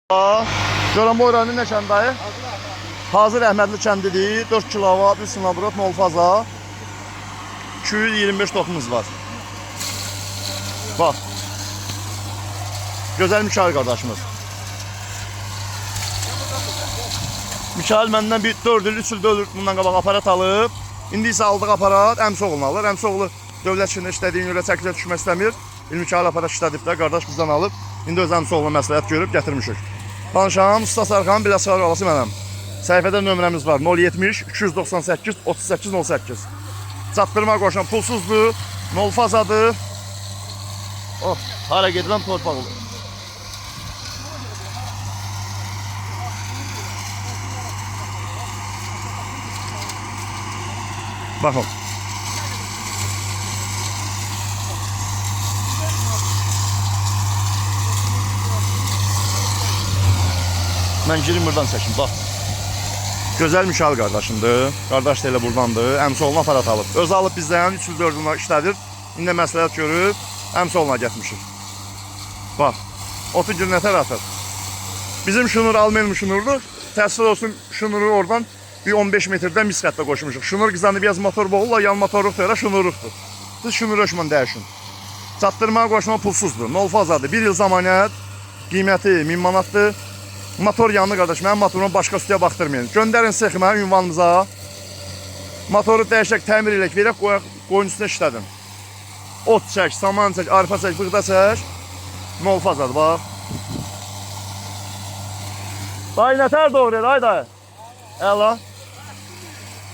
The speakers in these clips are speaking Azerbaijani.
Görən bu öyrənin nə kəndayı? Hazır Əhmədli kəndidir. 4 kilovat, 3 sinabrat, 0 faza. 225 toxumuz var. Bax. Gözəl Mikail qardaşımız. Mikail məndən bir 4 il, 3 ildə ölür bundan qabaq aparat alıb. İndi isə aldığı aparat əmsoğlunu alır. Əmsoğlu dövlət işində işlədiyin yerə çəkilə düşmək istəmir. Mikail aparat işlədib də qardaş bizdən alıb. İndi öz əmsoğluna məsləhət görüb gətirmişik. Danışam, Usta Sarxan, Biləsuvar qalası mənəm. Səhifədə nömrəmiz var 070 298 38 08. Çatdırma qoşan pulsuzdur, 0 fazadır. Oh, hara gedirəm torpaq olur. Baxın. Mən girim buradan çəkim, bax. Gözəl Mikail qardaşımdır. Qardaş da elə buradandır. Əmsoğluna aparat alıb. Öz alıb bizdən 3 il 4 il işlədir. İndi məsləhət görüb, əmsoğluna getmişik. Bax, otu gün nətər atır. Bizim şunur almayalım şunurdur. Təəssüf olsun şunuru oradan bir 15 metrdə misqətdə qoşmuşuq. Şunur qızanıb yaz motor boğulla, yan motorluqdur, elə şunuruqdur. Siz şunuru hökmən dəyişin. Çatdırma qoşma pulsuzdur. 0 fazadır. 1 il zamanət, qiyməti 1000 manatdır. Motor yanlı qardaş, mənim motorumu başqa üstəyə baxdırmayın. Göndərin sıxma ünvanımıza. Motoru dəyişək, təmir elək, verək, qoyun üstünə işlədin. Ot çək, saman çək, arpa çək, bıqda çək. 0 fazadır, bax. Dayı nətər doğru, ay dayı. Əla.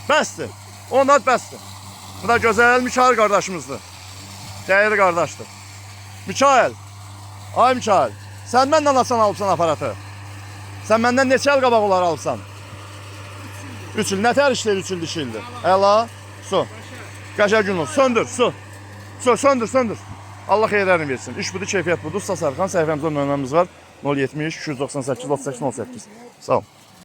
Bəsdir. Onlar bəsdir. Bu da gözəl Mikail qardaşımızdır. Dəyəri qardaşdır. Mikail. Ay Mikail. Sən məndən alsan alıbsan aparatı. Sən məndən neçə il qabaq olar alsan? 3 il. Nətər işləyir 3 ildir işləyir? Əla. Su. Qəşəng gün olsun. Söndür, su. Su, söndür, söndür. Allah xeyirlərini versin. İş budur, keyfiyyət budur. Usta Sarxan, səhifəmizdə nömrəmiz var. 070 298 38 08. Sağ ol.